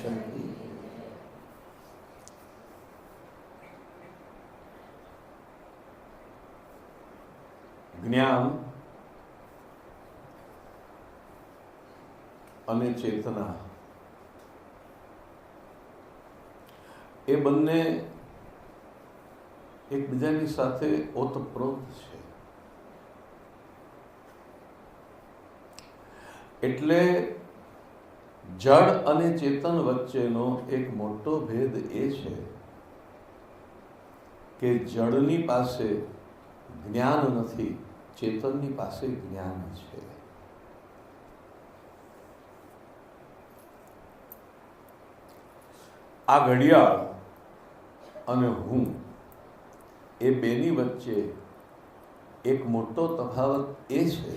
શક્તિ. જ્ઞાન અને ચેતના એ બંને એકબીજાની સાથે ઓતપ્રોત છે. એટલે જડ અને ચેતન વચ્ચેનો એક મોટો ભેદ એ છે કે જડની પાસે જ્ઞાન નથી, ચેતનની પાસે જ્ઞાન છે. આ ઘડિયાળ અને હું એ બેની વચ્ચે એક મોટો તફાવત એ છે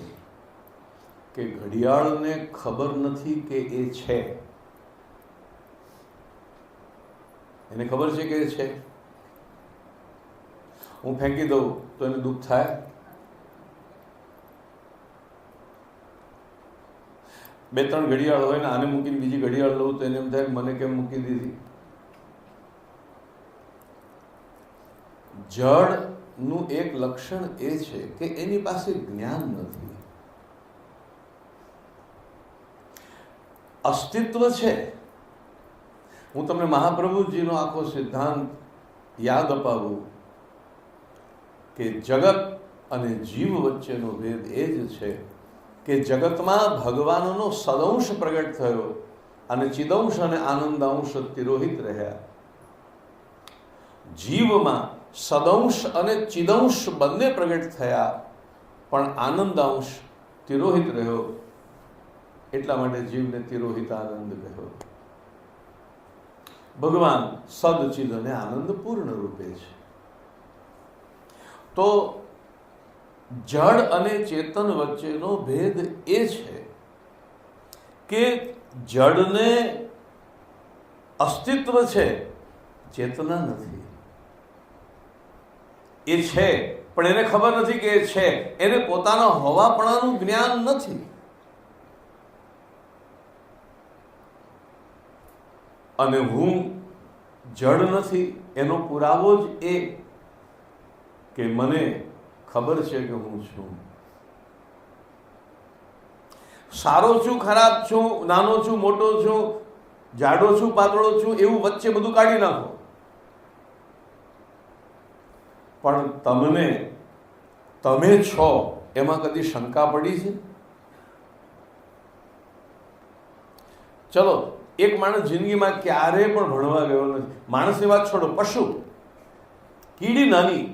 કે ઘડિયાળને ખબર નથી કે એ છે. એને ખબર છે કે એ છે. હું ફેંકી દઉં તો એને દુઃખ થાય? બે ત્રણ ઘડિયાળ હોય ને આને મૂકીને બીજી ઘડિયાળ લઉં તો એને એમ થાય મને કેમ મૂકી દીધી? જડનું એક લક્ષણ એ છે કે એની પાસે જ્ઞાન નથી. અસ્તિત્વ છે. હું તમને મહાપ્રભુજીનો આખો સિદ્ધાંત યાદ અપાવું કે જગત અને જીવ વચ્ચેનો ભેદ એ જ છે કે જગતમાં ભગવાનનો સદંશ પ્રગટ થયો અને ચિદંશ અને આનંદાંશ તિરોહિત રહ્યા. જીવમાં સદંશ અને ચિદંશ બંને પ્રગટ થયા પણ આનંદાંશ તિરોહિત રહ્યો. એટલા માટે જીવને તિરોહિત આનંદ કહ્યો. ભગવાન સદચિદ અને આનંદ પૂર્ણ રૂપે છે. તો જડ અને ચેતન વચ્ચેનો ભેદ એ છે કે જડને અસ્તિત્વ છે, ચેતના નથી. એ છે પણ એને ખબર નથી કે એ છે. એને પોતાના હોવાપણાનું જ્ઞાન નથી. અને હું જડ નથી એનો પુરાવો જ એ કે મને ખબર છે કે હું છું. સારો છું, ખરાબ છું, નાનો છું, મોટો છું, જાડો છું, પાતળો છું, એવું વચ્ચે બધું કાઢી નાખો. પણ તમે છો એમાં કદી શંકા પડી છે? ચલો, એક માણસ જિંદગીમાં ક્યારેય પણ ભણવા ગયો નથી. માણસની વાત છોડો, પશુ, કીડી નાની,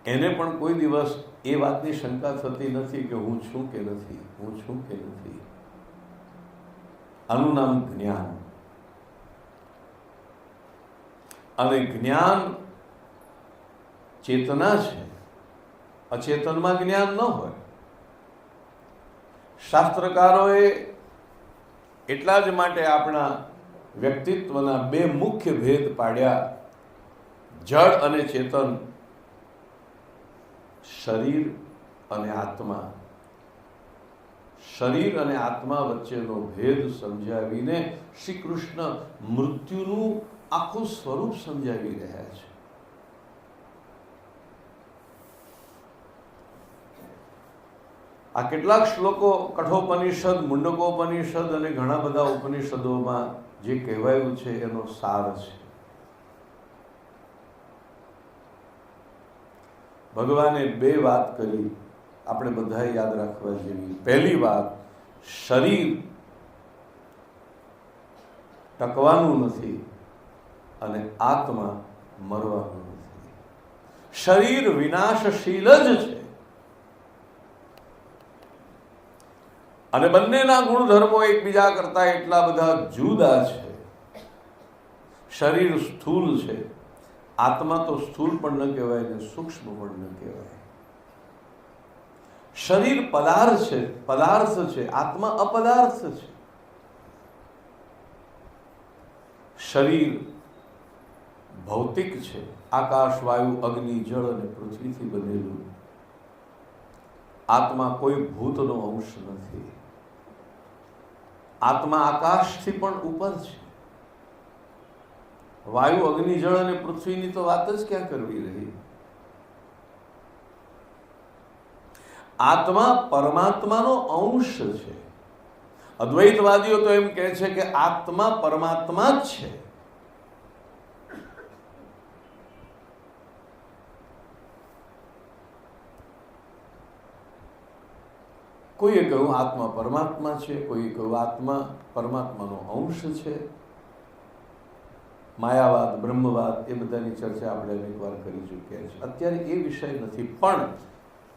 એને પણ કોઈ દિવસ એ વાતની શંકા થતી નથી કે હું છું કે નથી, હું છું કે નથી. આનું નામ જ્ઞાન. અને જ્ઞાન ચેતના છે. અચેતનમાં જ્ઞાન ન હોય. શાસ્ત્રકારોએ એટલા જ માટે આપણા વ્યક્તિત્વના બે મુખ્ય ભેદ પાડ્યા, જડ અને ચેતન, શરીર અને આત્મા. શરીર અને આત્મા વચ્ચેનો ભેદ સમજાવીને શ્રી કૃષ્ણ મૃત્યુનું આખું સ્વરૂપ સમજાવી રહ્યા છે. આ કેટલાક શ્લોકો કઠોપનિષદ, મુંડકોપનિષદ અને ઘણા બધા ઉપનિષદોમાં જે કહેવાયું છે એનો સાર છે. ભગવાને બે વાત કરી, આપણે બધાએ યાદ રાખવા જેવી. પહેલી વાત, શરીર ટકવાનું નથી અને આત્મા મરવાનું નથી. શરીર વિનાશશીલ જ છે અને બંનેના ગુણધર્મો એકબીજા કરતા એટલા બધા જુદા છે. શરીર સ્થૂલ છે, આત્મા તો સ્થૂલ પણ ન કહેવાય ને સૂક્ષ્મ પણ ન કહેવાય. શરીર પદાર્થ છે, આત્મા અપદાર્થ છે. શરીર ભૌતિક છે, આકાશ, વાયુ, અગ્નિ, જળ અને પૃથ્વીથી બનેલું. આત્મા કોઈ ભૂતનો અંશ નથી. આત્મા આકાશથી પણ ઉપર છે. વાયુ, અગ્નિ, જળ અને પૃથ્વીની તો વાત જ ક્યાં કરવી રહી. આત્મા પરમાત્માનો અંશ છે. અદ્વૈતવાદીઓ તો એમ કહે છે કે આત્મા પરમાત્મા જ છે. કોઈએ કહ્યું આત્મા પરમાત્મા છે, કોઈએ કહ્યું આત્મા પરમાત્માનો અંશ છે. માયાવાદ, બ્રહ્મવાદ એ બધાની ચર્ચા આપણે અનેક વાર કરી ચૂક્યા છે. અત્યારે એ વિષય નથી, પણ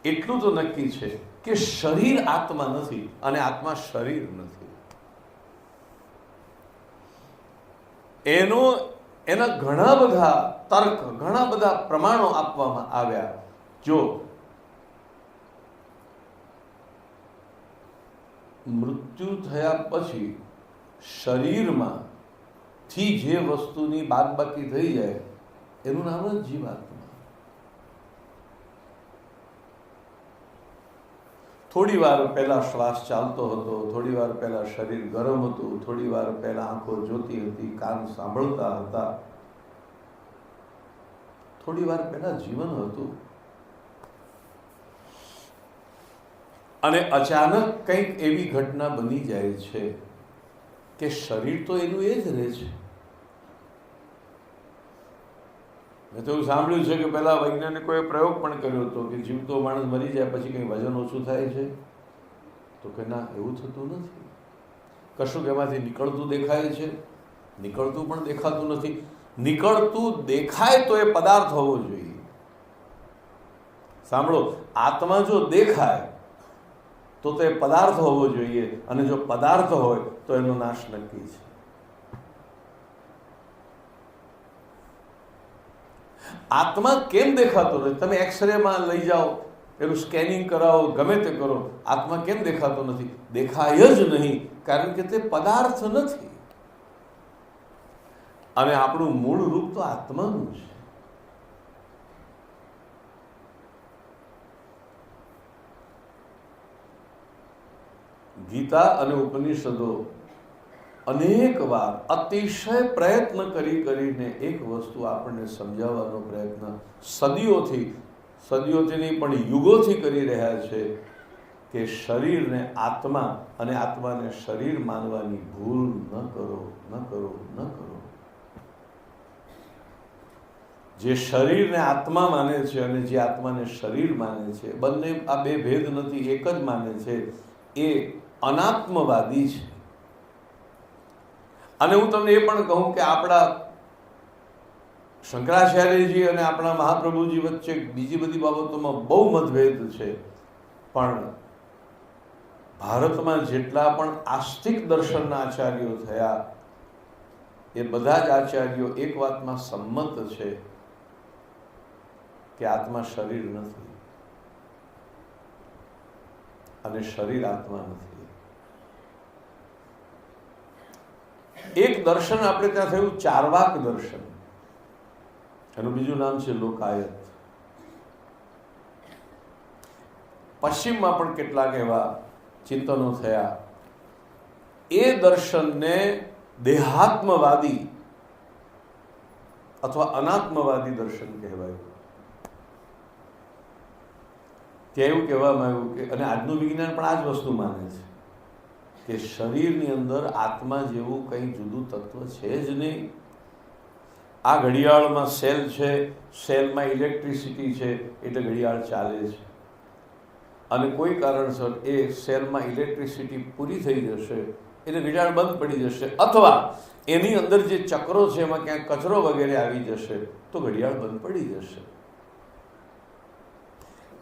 એટલું તો નક્કી છે કે શરીર આત્મા નથી અને આત્મા શરીર નથી. એના ઘણા બધા તર્ક, ઘણા બધા પ્રમાણો આપવામાં આવ્યા. જો મૃત્યુ થયા પછી શરીરમાં થી જે વસ્તુની બાદબાકી થઈ જાય એનું નામ જ જીવાત્મા. થોડી વાર પહેલા શ્વાસ ચાલતો હતો, થોડી વાર પહેલા શરીર ગરમ હતું, થોડી વાર પહેલા આંખો જોતી હતી, કાન સાંભળતા હતા, થોડી વાર પહેલા જીવન હતું. અને અચાનક કંઈક એવી ઘટના બની જાય છે કે શરીર તો એનું એ જ રહે છે. મેં તો એવું સાંભળ્યું છે કે પહેલા વૈજ્ઞાનિકોએ પ્રયોગ પણ કર્યો હતો કે જીવતો માણસ મરી જાય પછી કંઈ વજન ઓછું થાય છે, તો કે ના, એવું થતું નથી. કશું એમાંથી નીકળતું દેખાય છે, નીકળતું પણ દેખાતું નથી. નીકળતું દેખાય તો એ પદાર્થ હોવો જોઈએ. સાંભળો, આત્મા જો દેખાય તો તે પદાર્થ હોવો જોઈએ, અને જો પદાર્થ હોય તો એનો નાશ નક્કી છે. આત્મા કેમ દેખાતો નથી? તમે એક્સરેમાં લઈ જાઓ, એનું સ્કેનિંગ કરાવો, ગમે તે કરો, આત્મા કેમ દેખાતો નથી? દેખાય જ નહીં, કારણ કે તે પદાર્થ નથી. અને આપણું મૂળ રૂપ તો આત્માનું છે. ગીતા અને ઉપનિષદો અનેક વાર અતિશય પ્રયત્ન કરીને એક વસ્તુ આપણને સમજાવવાનો પ્રયત્ન સદીઓથી નહીં પણ યુગોથી કરી રહ્યા છે કે શરીરને આત્મા અને આત્માને શરીર માનવાની ભૂલ ન કરો, ન કરો, ન કરો. જે શરીરને આત્મા માને છે અને જે આત્માને શરીર માને છે, બંને આ બે ભેદ નથી, એક જ માને છે, એ અનાત્મવાદી છે. અને હું તમને એ પણ કહું કે આપણા શંકરાચાર્યજી અને આપણા મહાપ્રભુજી વચ્ચે બીજી બધી બાબતોમાં બહુ મતભેદ છે, પણ ભારતમાં જેટલા પણ આસ્તિક દર્શનના આચાર્યો થયા એ બધા જ આચાર્યો એક વાતમાં સંમત છે કે આત્મા શરીર નથી અને શરીર આત્મા નથી. એક દર્શન આપણે ત્યાં થયું ચાર્વાક દર્શન, એનું બીજું નામ છે લોકાયત. પશ્ચિમમાં પણ કેટલાક એવા ચિંતનો થયા. એ દર્શનને દેહાત્મવાદી અથવા અનાત્મવાદી દર્શન કહેવાયું. ત્યાં એવું કહેવામાં આવ્યું કે, અને આજનું વિજ્ઞાન પણ આ જ વસ્તુ માને છે કે શરીરની અંદર આત્મા જેવું કંઈ જુદું તત્વ છે જ નહીં. આ ઘડિયાળમાં સેલ છે, સેલમાં ઇલેક્ટ્રિસિટી છે, એટલે ઘડિયાળ ચાલે છે. અને કોઈ કારણસર એ સેલમાં ઇલેક્ટ્રિસિટી પૂરી થઈ જશે એટલે ઘડિયાળ બંધ પડી જશે, અથવા એની અંદર જે ચક્રો છે એમાં ક્યાંક કચરો વગેરે આવી જશે તો ઘડિયાળ બંધ પડી જશે.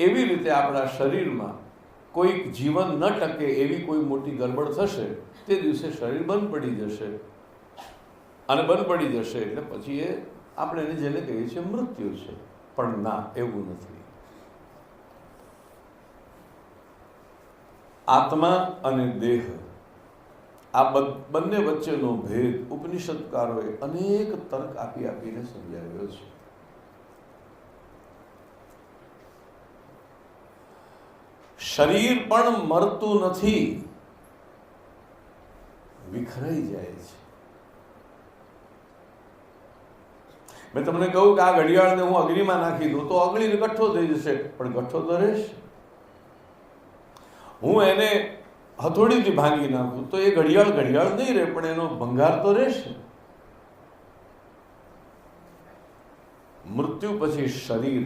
એવી રીતે આપણા શરીરમાં કોઈક જીવન ન ટકે એવી કોઈ મોટી ગડબડ થશે, તે દિવસે શરીર બંધ પડી જશે. અને બંધ પડી જશે એટલે પછી એ આપણે એને જેને કહીએ છીએ મૃત્યુ છે. પણ ના, એવું નથી. આત્મા અને દેહ, આ બંને વચ્ચેનો ભેદ ઉપનિષદકારોએ અનેક તર્ક આપીને સમજાવ્યો છે. શરીર પણ મરતું નથી. વિખરાઈ જાય છે. મેં તમને કહું કે આ ઘડિયાળને હું અગ્નિમાં નાખી દઉં તો અગ્નિ ગઠ્ઠો થઈ જશે, પણ ગઠ્ઠો તો રહેશે. હું એને હથોડીથી ભાંગી નાખું તો એ ઘડિયાળ ઘડિયાળ નહીં રહે, પણ એનો ભંગાર તો રહેશે. મૃત્યુ પછી શરીર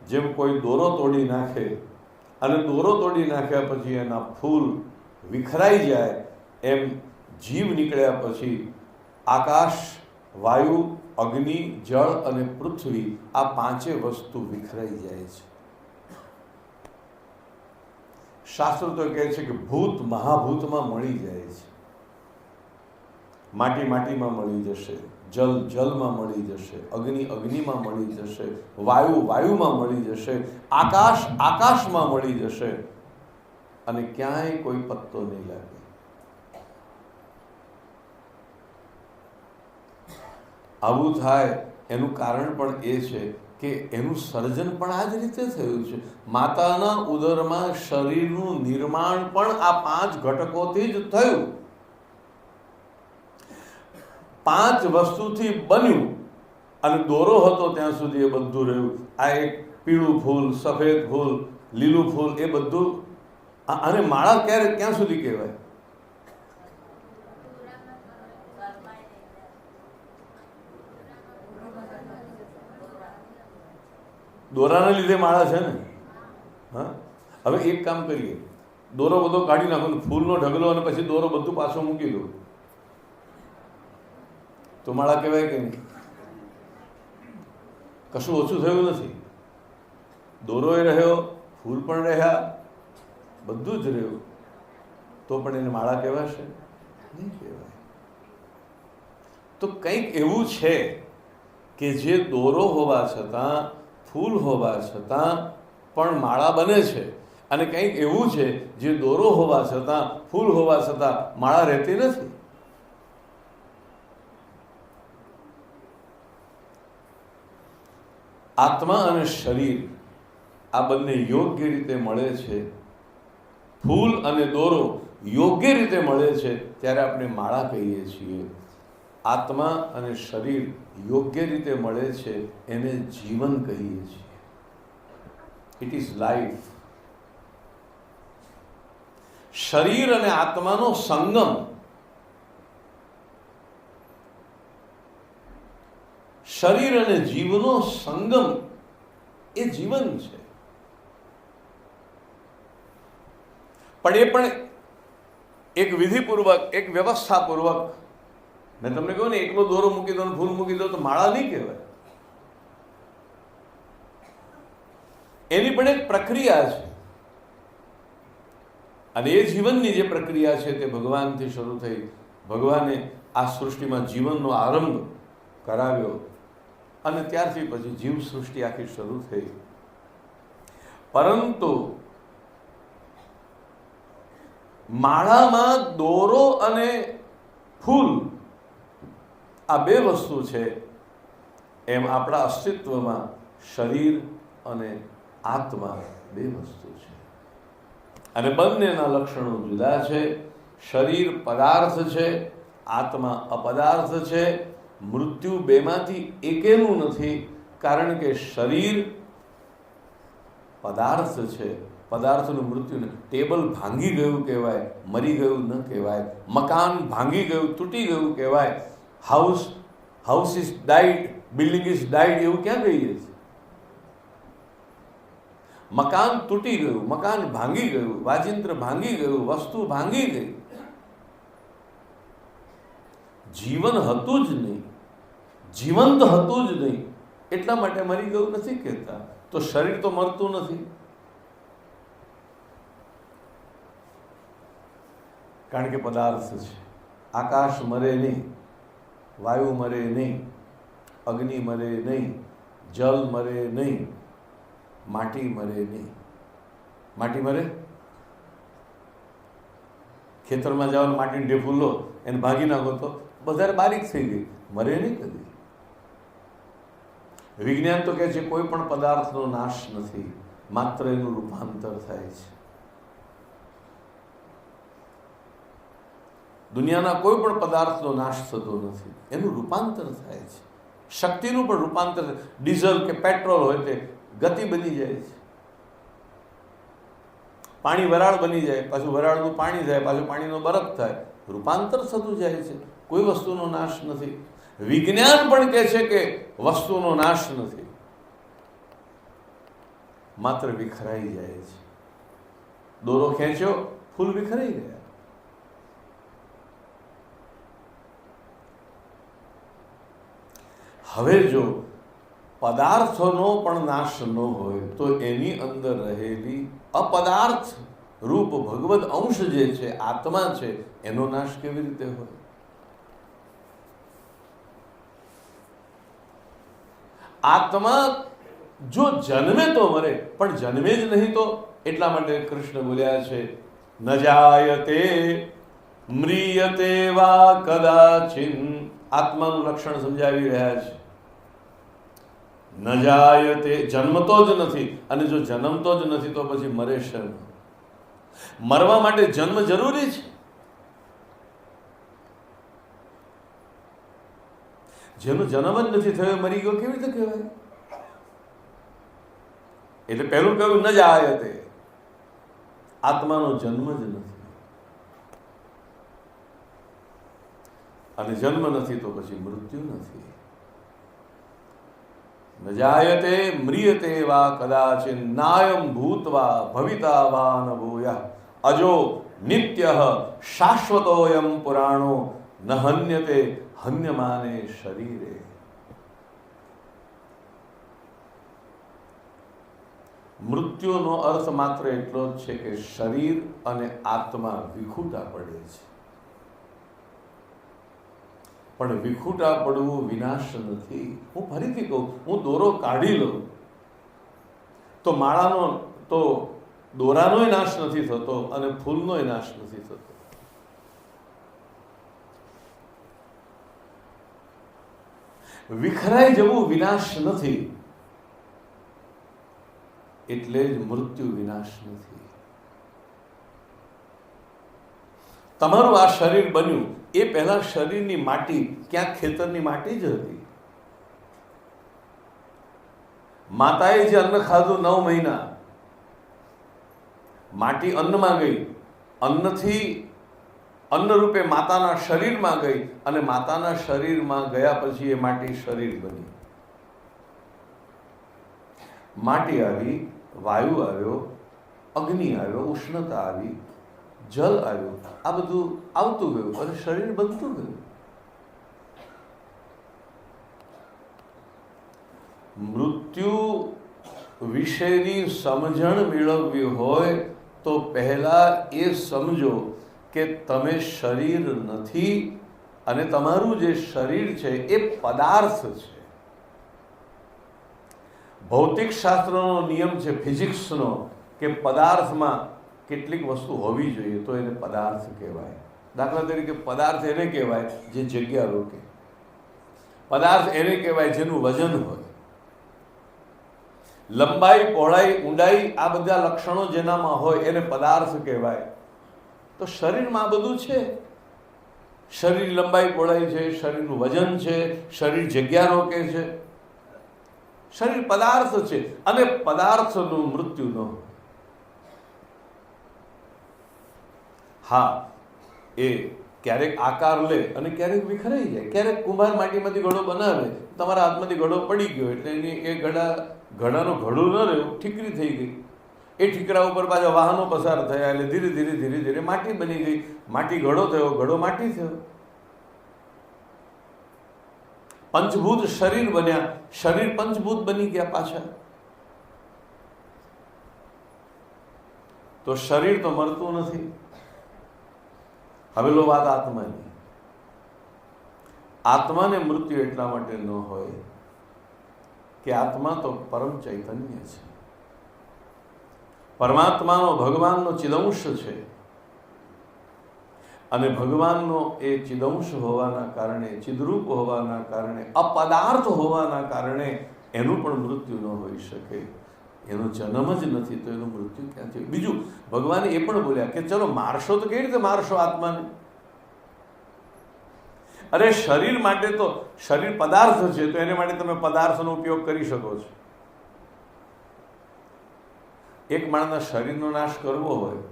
જેમ કોઈ દોરો તોડી નાખે અને દોરો તોડી નાખ્યા પછી એના ફૂલ વિખરાઈ જાય, એમ જીવ નીકળ્યા પછી આકાશ, વાયુ, અગ્નિ, જળ અને પૃથ્વી આ પાંચે વસ્તુ વિખરાઈ જાય છે. શાસ્ત્ર તો કહે છે કે ભૂત મહાભૂતમાં મળી જાય છે, માટી માટીમાં મળી જશે, જલ જલમાં મળી જશે, અગ્નિ અગ્નિમાં મળી જશે, વાયુ વાયુમાં મળી જશે, આકાશ આકાશમાં મળી જશે, અને ક્યાંય કોઈ પત્તો નહીં લાગે. આવું થાય એનું કારણ પણ એ છે કે એનું સર્જન પણ આ જ રીતે થયું છે. માતાના ઉદરમાં શરીરનું નિર્માણ પણ આ પાંચ ઘટકોથી જ થયું. પાંચ વસ્તુથી બન્યું અને દોરો હતો ત્યાં સુધી એ બધું રહ્યું. આ એક પીળું ફૂલ, સફેદ ફૂલ, લીલું ફૂલ, એ બધું. અને માળા ક્યાં સુધી કહેવાય? દોરાને લીધે માળા છે ને. હા, હવે એક કામ કરીએ, દોરો બધો કાઢી નાખો, ફૂલનો ઢગલો અને પછી દોરો બધું પાછો મૂકી દો, તો માળા કહેવાય કે નહીં? કશું ઓછું થયું નથી. દોરોય રહ્યો, ફૂલ પણ રહ્યા, બધું જ રહ્યું, તો પણ એને માળા કહેવાશે? નહીં કહેવાય. તો કંઈક એવું છે કે જે દોરો હોવા છતાં, ફૂલ હોવા છતાં પણ માળા બને છે, અને કંઈક એવું છે જે દોરો હોવા છતાં, ફૂલ હોવા છતાં માળા રહેતી નથી. આત્મા અને શરીર આ બંને યોગ્ય રીતે મળે છે, ફૂલ અને દોરો યોગ્ય રીતે મળે છે ત્યારે આપણે માળા કહીએ છીએ. આત્મા અને શરીર યોગ્ય રીતે મળે છે એને જીવન કહીએ છીએ. It is life. શરીર અને આત્માનો સંગમ, શરીર અને જીવનો સંગમ એ જીવન છે. પણ એ પણ એક વિધિપૂર્વક, એક વ્યવસ્થાપૂર્વક. મેં તમને કહ્યું ને, એકલો દોરો મૂકી દો, ફૂલ મૂકી દો તો માળા નહીં કહેવાય. એની પણ એક પ્રક્રિયા છે, અને એ જીવનની જે પ્રક્રિયા છે તે ભગવાનથી શરૂ થઈ. ભગવાને આ સૃષ્ટિમાં જીવનનો આરંભ કરાવ્યો અને ત્યારથી પછી જીવ સૃષ્ટિ આખી શરૂ થઈ. પરંતુ માળામાં દોરો અને ફૂલ આ બે વસ્તુ છે, એમ આપણા અસ્તિત્વમાં શરીર અને આત્મા બે વસ્તુ છે, અને બંનેના લક્ષણો જુદા છે. શરીર પદાર્થ છે, આત્મા અપદાર્થ છે. મૃત્યુ બેમાંથી એકેનું નથી, કારણ કે શરીર પદાર્થ છે, પદાર્થનું મૃત્યુ નહીં. ટેબલ ભાંગી ગયું કહેવાય, મરી ગયું ન કહેવાય. મકાન ભાંગી ગયું, તૂટી ગયું કહેવાય. House is died, building is died, એવું ક્યાં કહીએ છીએ? મકાન તૂટી ગયું, મકાન ભાંગી ગયું, વાજિંત્ર ભાંગી ગયું, વસ્તુ ભાંગી ગઈ. જીવન હતું જ નહીં, જીવંત હતું જ નહીં, એટલા માટે મરી ગયું નથી કહેતા. તો શરીર તો મરતું નથી, કારણ કે પદાર્થ છે. આકાશ મરે નહીં, વાયુ મરે નહીં, અગ્નિ મરે નહીં, જલ મરે નહીં, માટી મરે નહીં. માટી મરે? ખેતરમાં જાઓ, માટીને ઢેફું લો, એને ભાગી નાખો તો વધારે બારીક થઈ ગઈ, મરે નહીં કદી. વિજ્ઞાન તો કહે છે કોઈ પણ પદાર્થનો નાશ નથી, માત્ર એનું રૂપાંતર થાય છે. દુનિયાના કોઈ પણ પદાર્થનો નાશ થતો નથી, એનું રૂપાંતર થાય છે. શક્તિનું પણ રૂપાંતર, ડીઝલ કે પેટ્રોલ હોય તે ગતિ બની જાય છે. પાણી વરાળ બની જાય, પાછું વરાળનું પાણી થાય, પાછું પાણીનો બરફ થાય, રૂપાંતર થતું જાય છે. કોઈ વસ્તુનો નાશ નથી. વિજ્ઞાન પણ કહે છે કે વસ્તુનો નાશ નથી, માત્ર વિખરાઈ જાય છે. દોરો ખેંચ્યો, ફૂલ વિખરાઈ ગયા. હવે જો પદાર્થોનો પણ નાશ ન હોય તો એની અંદર રહેલી અપદાર્થ રૂપ ભગવદ અંશ જે છે, આત્મા છે, એનો નાશ કેવી રીતે હોય? આત્મા જો જન્મે તો મરે, પણ જન્મે જ નહીં તો એટલા માટે કૃષ્ણ બોલ્યા છે, ન જાયતે મ્રિયતે વા કદાચિન. આત્માનું લક્ષણ સમજાવી રહ્યા છે. ન જાયતે, જન્મતો જ નથી, અને જો જન્મતો જ નથી તો પછી મરે શેમ? મરવા માટે જન્મ જરૂરી છે. જેનો જન્મ જ નથી થયો મરી ગયો કેવી રીતે કહેવાય? એટલે પહેલું કહ્યું ન જાયતે, આત્માનો જન્મ જ નથી, અને જન્મ નથી તો પછી મૃત્યુ નથી. ન જાયતે મ્રિયતે વા કદાચિન નાયમ ભૂત્વા ભવિતા વા ન ભૂયઃ અજો નિત્યઃ શાશ્વતોયમ પુરાણો ન હન્યતે હન્યમાને શરીરે. મૃત્યુનો અર્થ માત્ર એટલો જ છે કે શરીર અને આત્મા વિખૂટા પડે છે. પણ વિખૂટા પડવું વિનાશ નથી. હું ફરીથી કહું, હું દોરો કાઢી લઉં તો માળાનો તો દોરાનોય નાશ નથી થતો અને ફૂલનોય નાશ નથી થતો. વિખરાઈ જવું વિનાશ નથી, એટલે જ મૃત્યુ વિનાશ નથી. તમારું આ શરીર બન્યું એ પહેલા શરીરની માટી ક્યાંક ખેતરની માટી જ હતી. માતાએ જે અન્ન ખાધું 9 મહિના, માટી અન્નમાં ગઈ, અન્નથી અન્ન રૂપે માતાના શરીરમાં ગઈ, અને માતાના શરીરમાં ગયા પછી એ માટી શરીર બની. માટી આવી, વાયુ આવ્યો, અગ્નિ આવ્યો, ઉષ્ણતા આવી, જલ આવ્યું, આ બધું આવતું ગયું અને શરીર બનતું ગયું. મૃત્યુ વિશેની સમજણ મેળવવી હોય તો પહેલા એ સમજો કે તમે શરીર નથી, અને તમારું જે શરીર છે એ પદાર્થ છે. ભૌતિક શાસ્ત્રનો નિયમ છે, ફિઝિક્સનો, કે પદાર્થમાં કેટલીક વસ્તુ હોવી જોઈએ તો એને પદાર્થ કહેવાય. દાખલા તરીકે પદાર્થ એને કહેવાય જે જગ્યા રોકે, પદાર્થ એને કહેવાય જેનું વજન હોય, લંબાઈ, પહોળાઈ, ઊંડાઈ, આ બધા લક્ષણો જેનામાં હોય એને પદાર્થ કહેવાય. તો શરીરમાં આ બધું છે. શરીર લંબાઈ પહોળાઈ છે, શરીરનું વજન છે, શરીર જગ્યા રોકે છે, શરીર પદાર્થ છે, અને પદાર્થનું મૃત્યુ ન હોય. હા, એ ક્યારેક આકાર લે અને ક્યારેક વિખરાઈ જાય. ક્યારેક કુંભાર માટીમાંથી ઘડો બનાવે, તમારા હાથમાંથી ઘડો પડી ગયો એટલે એની એ ઘડાનો ઘડું ન રહ્યું, ઠીકરી થઈ ગઈ. એ ઠીકરા ઉપર પાછા વાહનો પસાર થયા એટલે ધીરે ધીરે ધીરે ધીરે માટી બની ગઈ. માટી ઘડો થયો, ઘડો માટી થયો. પંચભૂત શરીર બન્યા, શરીર પંચભૂત બની ગયા પાછા. તો શરીર તો મરતું નથી. હવે લો વાત આત્માની. આત્માને મૃત્યુ એટલા માટે ન હોય કે આત્મા તો પરમ ચૈતન્ય છે, પરમાત્માનો, ભગવાનનો ચિદંશ છે. અને ભગવાનનો એ ચિદંશ હોવાના કારણે, ચિદરૂપ હોવાના કારણે, અપદાર્થ હોવાના કારણે એનું પણ મૃત્યુ ન હોઈ શકે. એનો જન્મ જ નથી તો એનું મૃત્યુ ક્યાંથી? બીજું, ભગવાન એ પણ બોલ્યા કે ચલો મારશો તો કેવી રીતે મારશો આત્માને? અરે શરીર માટે તો શરીર પદાર્થ છે, તો એને માટે તમે પદાર્થનો ઉપયોગ કરી શકો છો. એક માણસના શરીરનો નાશ કરવો હોય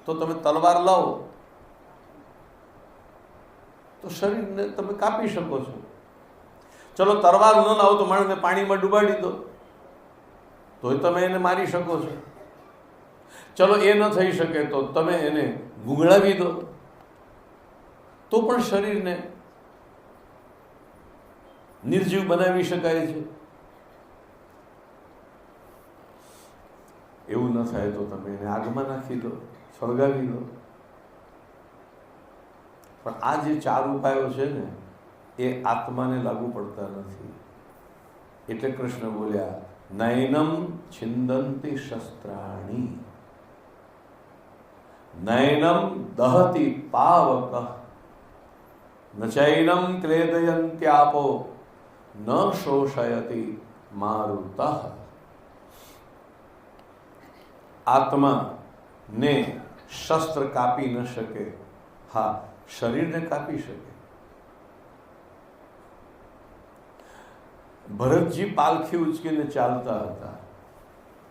તો તમે તલવાર લાવો તો શરીરને તમે કાપી શકો છો. ચલો તલવાર ન લાવો તો માણસને પાણીમાં ડૂબાડી દો તોય તમે એને મારી શકો છો. ચલો એ ન થઈ શકે તો તમે એને ગુંગળાવી દો તો પણ શરીરને નિર્જીવ બનાવી શકાય છે. એવું ન થાય તો તમે એને આગમાં નાખી દો, સળગાવી દો. પણ આ જે 4 ઉપાયો છે ને એ આત્માને લાગુ પડતા નથી. એટલે કૃષ્ણ બોલ્યા નૈનમ છિંદંતિ શસ્ત્રાણી નૈનમ દહતિ પાવક ન ચૈનમ ક્લેદયંત્યાપો ન શોષયતિ મારુતઃ. આત્મા ને શસ્ત્ર કાપી ન શકે. હા, શરીરને કાપી શકે. ભરતજી પાલખી ઉચકીને ચાલતા હતા.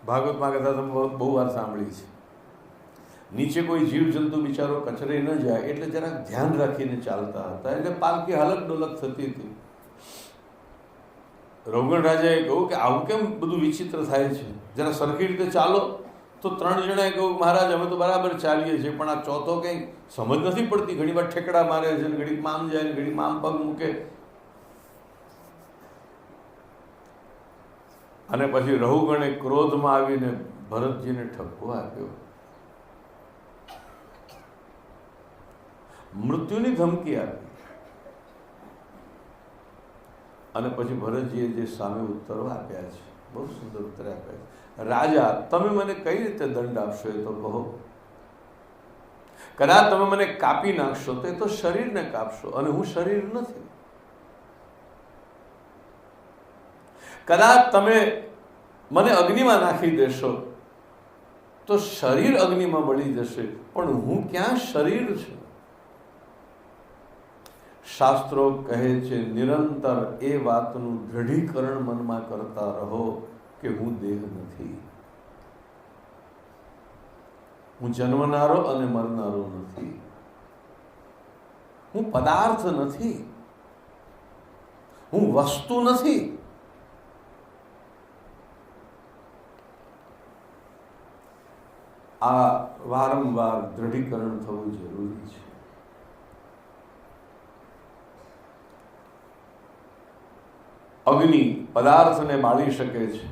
ભાગવતમાં કથા તમે બહુ વાર સાંભળી છે. નીચે કોઈ જીવજંતુ બિચારો કચરે ન જાય એટલે જરાક ધ્યાન રાખીને ચાલતા હતા. એટલે પાલખી હલક ડોલક થતી હતી. રઘુગણ રાજાએ કહ્યું કે આવું કેમ બધું વિચિત્ર થાય છે, જરા સરખી રીતે ચાલો. તો 3 જણાએ કહ્યું મહારાજ અમે તો બરાબર ચાલીએ છીએ, પણ આ ચોથો કંઈ સમજ નથી પડતી. ઘણી વાર ઠેકડા મારે છે, ઘડી આમ જાય, ઘડી આમ પગ મૂકે. અને પછી રઘુગણે ક્રોધમાં આવીને ભરતજીને ઠપકો આપ્યો, મૃત્યુની ધમકી આપી. અને પછી ભરતજીએ જે સામે ઉત્તરો આપ્યા છે, બહુ સુંદર ઉત્તર આપ્યા છે. રાજા, તમે મને કઈ રીતે દંડ આપશો એ તો કહો. કદાચ તમે મને કાપી નાખશો તો એ તો શરીરને કાપશો, અને હું શરીર નથી. કદાચ તમે મને અગ્નિમાં નાખી દેશો તો શરીર અગ્નિમાં બળી જશે, પણ હું ક્યાં શરીર છું. શાસ્ત્રો કહે છે નિરંતર એ વાતનું દૃઢીકરણ મનમાં કરતા રહો કે હું દેહ નથી, હું જન્મનારો અને મરનારો નથી, હું પદાર્થ નથી, હું વસ્તુ નથી. આ વારંવાર દૃઢીકરણ થવું જરૂરી છે. અગ્નિ પદાર્થને બાળી શકે છે,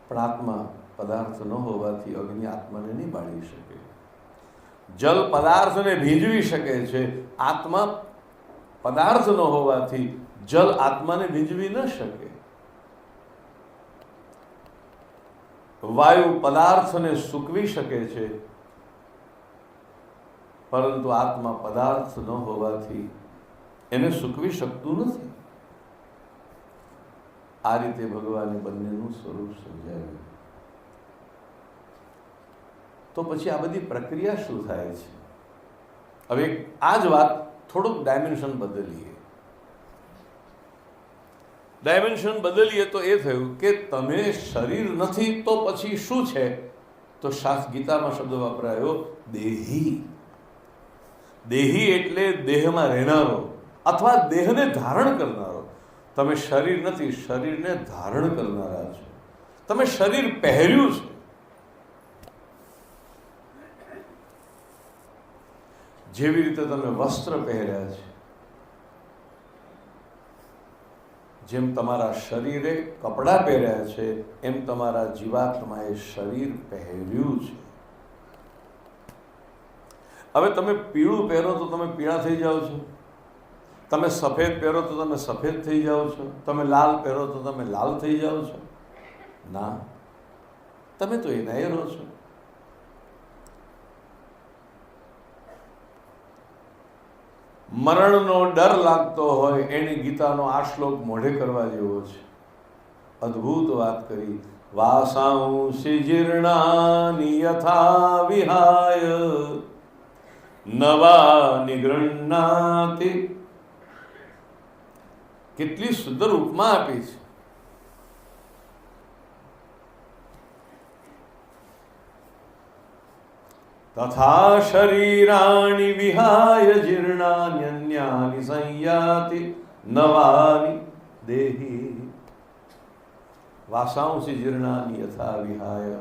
પણ આત્મા પદાર્થ ન હોવાથી અગ્નિ આત્માને નહીં બાળી શકે. જલ પદાર્થને ભીંજવી શકે છે, આત્મા પદાર્થ ન હોવાથી જલ આત્માને ભીંજવી ન શકે. વાયુ પદાર્થને સૂકવી શકે છે, પરંતુ આત્મા પદાર્થ ન હોવાથી એને સૂકવી શકતું નથી. આ રીતે ભગવાને બંનેનું સ્વરૂપ સમજાવ્યું. તો પછી આ બધી પ્રક્રિયા શું થાય છે? હવે આ જ વાત થોડુંક ડાયમેન્શન બદલીએ. ડાયમેન્શન બદલીએ તો એ થયું કે તમે શરીર નથી તો પછી શું છે? તો ગીતામાં શબ્દ વપરાયો દેહી. દેહી એટલે દેહમાં રહેનારો અથવા દેહને ધારણ કરનારો. તમે શરીર નથી, શરીરને ધારણ કરનારા છો. તમે શરીર પહેર્યું છે. જેવી રીતે તમે વસ્ત્ર પહેર્યા છે, જેમ તમારા શરીરે કપડાં પહેર્યા છે, એમ તમારા જીવાત્માએ શરીર પહેર્યું છે. હવે તમે પીળું પહેરો તો તમે પીળા થઈ જાઓ છો, તમે સફેદ પહેરો તો તમે સફેદ થઈ જાઓ છો, તમે લાલ પહેરો તો તમે લાલ થઈ જાઓ છો. ના, તમે તો એના એ રહો છો. મરણનો ડર લાગતો હોય એને ગીતાનો આ શ્લોક મોઢે કરવા જેવો છે. અદ્ભુત વાત કરી. વાસાંસી જીર્ણાનિ યથા વિહાય નવા નિગૃહ્ણાતિ કેટલી સુંદર ઉપમા આપી છે. તથા શરીરાણિ વિહાય જીર્ણાન્યન્યાનિ સંયાતિ નવાનિ દેહી વાસાંસી જીર્ણાનિ યથા વિહાય.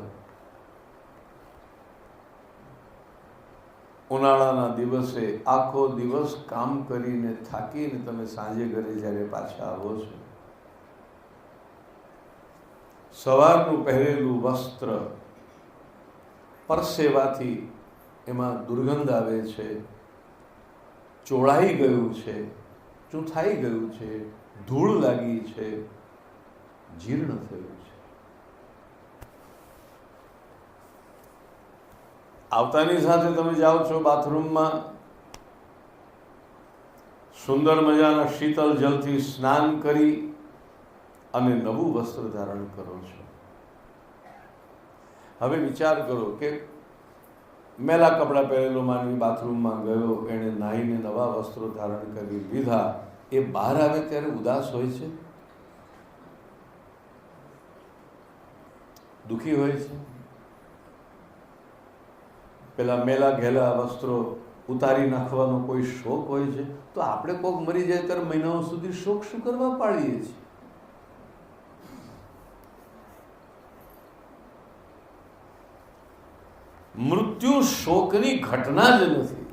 ઉનાળાના દિવસે આખો દિવસ કામ કરીને થાકીને તમે સાંજે ઘરે જ્યારે પાછા આવો છો, સવારનું પહેરેલું વસ્ત્ર પરસેવાથી એમાં દુર્ગંધ આવે છે, ચોળાઈ ગયું છે, ચૂંથાઈ ગયું છે, ધૂળ લાગી છે, જીર્ણ થયું છે. આવતાની સાથે તમે જાઓ છો બાથરૂમમાં, સુંદર મજાના શીતળ જલથી સ્નાન કરી અને નવું વસ્ત્ર ધારણ કરો છો. હવે વિચાર કરો કે મેલા કપડાં પહેરેલો માનવી બાથરૂમમાં ગયો, એણે નાહીને નવા વસ્ત્રો ધારણ કરી લીધા, એ બહાર આવે ત્યારે ઉદાસ હોય છે, દુઃખી હોય છે. પેલા મેલા ઘેલા વસ્ત્રો ઉતારી નાખવાનો કોઈ શોખ હોય છે? તો આપણે કોક મરી જાય ત્યારે મહિનાઓ સુધી શોખ શું કરવા પાડીએ છીએ? મૃત્યુ શોકની ઘટના જ નથી.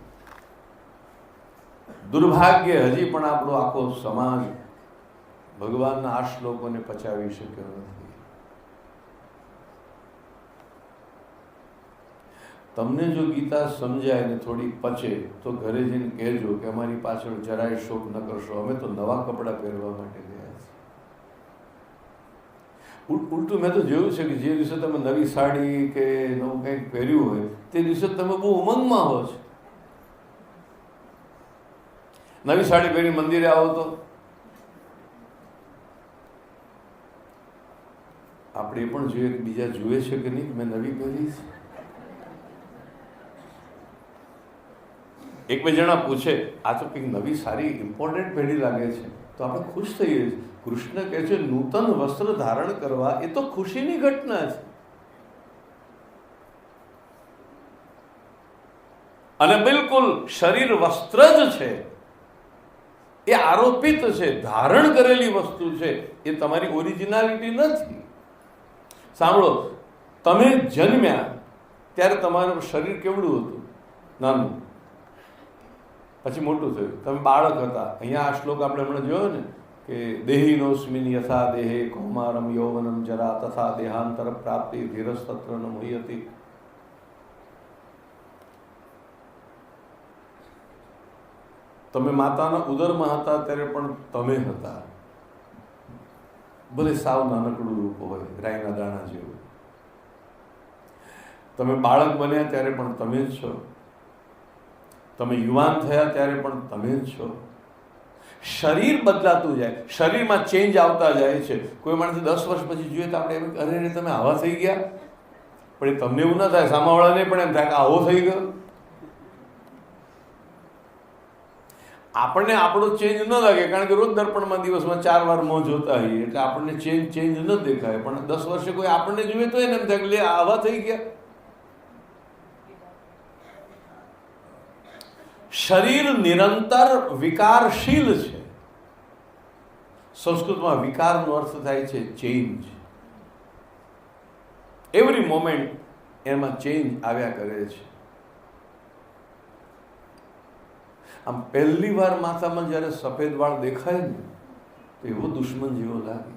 દુર્ભાગ્ય હજી પણ આપણો આખો સમાજ ભગવાનના આ શ્લોકોને પચાવી શક્યો નથી. તમને જો ગીતા સમજાય ને થોડી પચે તો ઘરે જઈને કહેજો કે અમારી પાછળ જરાય શોક ન કરશો, અમે તો નવા કપડાં પહેરવા માટે ગયા છીએ. ઉલટું મેં તો જોયું છે કે જે દિવસે તમે નવી સાડી કે નવું કંઈક પહેર્યું હોય તે દિવસે તમે બહુ ઉમંગમાં હો છો. નવી સાડી પહેરી મંદિરે આવો તો આપણે પણ જોઈએ કે બીજા જુએ છે કે નહીં મેં નવી પહેરી છે. એક બે જણા પૂછે આ તો કંઈક નવી સારી ઇમ્પોર્ટન્ટ પેઢી લાગે છે તો આપણે ખુશ થઈએ છીએ. કૃષ્ણ કહે છે નૂતન વસ્ત્ર ધારણ કરવા એ તો ખુશીની ઘટના છે. અને બિલકુલ શરીર વસ્ત્ર જ છે, એ આરોપિત છે, ધારણ કરેલી વસ્તુ છે, એ તમારી ઓરિજિનાલિટી નથી. સાંભળો, તમે જન્મ્યા ત્યારે તમારું શરીર કેવડું હતું? નાનું, પછી મોટું થયું, તમે બાળક હતા. અહીંયા આ શ્લોક આપણે હમણાં જોયો ને કે દેહિનોસ્મિન યથા દેહે કૌમારમ યૌવનમ જરા તથા દેહાંતર પ્રાપ્તિ ધીરસ્તત્ર ન મુહ્યતિ. તમે માતાના ઉદરમાં હતા ત્યારે પણ તમે હતા, ભલે સાવ નાનકડું રૂપ હોય, રાઈના દાણા જેવું. તમે બાળક બન્યા ત્યારે પણ તમે જ છો, તમે યુવાન થયા ત્યારે પણ તમે જ છો. શરીર બદલાતું જાય, શરીરમાં ચેન્જ આવતા જાય છે. કોઈ માણસ 10 વર્ષ પછી જોઈએ તો આપણે એમ અરે રે તમે આવા થઈ ગયા, પણ એ તમને એવું ના થાય, સામાવાળાને પણ એમ થાય કે આવો થઈ ગયો. આપણને આપણો ચેન્જ ન લાગે કારણ કે રોજ દર્પણમાં દિવસમાં 4 વાર મોં જોતા હોઈએ એટલે આપણને ચેન્જ ન દેખાય. પણ 10 વર્ષે કોઈ આપણને જોઈએ તો એને એમ થાય કે લે આવા થઈ ગયા. શરીર નિરંતર વિકારશીલ છે. સંસ્કૃતમાં વિકારનો અર્થ થાય છે ચેન્જ. એવરી મોમેન્ટ એમાં ચેન્જ આવ્યા કરે છે. આમ પહેલી વાર માથામાં જ્યારે સફેદ વાળ દેખાય ને તો એવો દુશ્મન જેવો લાગે.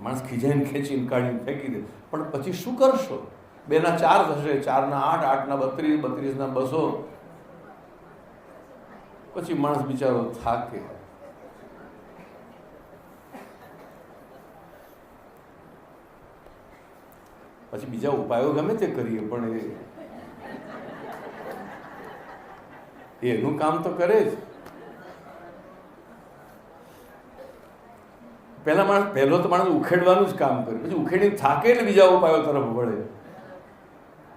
માણસ ખીજાઈને ખેંચીને કાઢીને ફેંકી દે. પણ પછી શું કરશો? 2 ના 4 થશે, 4 ના 8, 8 ના 32, 32 ના 200. પછી માણસ બિચારો થાકે. પછી બીજા ઉપાયો ગમે તે કરીએ પણ એનું કામ તો કરે જ. પહેલો તો માણસ ઉખેડવાનું જ કામ કરે, પછી ઉખેડીને થાકે એટલે બીજા ઉપાયો તરફ વળે.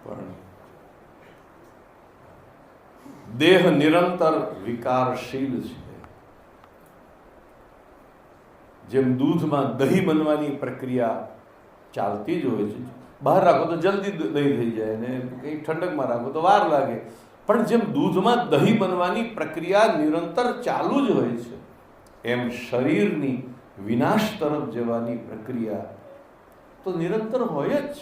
પણ દેહ નિરંતર વિકારશીલ છે. જેમ દૂધમાં દહીં બનવાની પ્રક્રિયા ચાલતી જ હોય છે. બહાર રાખો તો જલ્દી દહીં થઈ જાય, અને કંઈ ઠંડકમાં રાખો તો વાર લાગે. પણ જેમ દૂધમાં દહીં બનવાની પ્રક્રિયા નિરંતર ચાલુ જ હોય છે, એમ શરીરની વિનાશ તરફ જવાની પ્રક્રિયા તો નિરંતર હોય જ.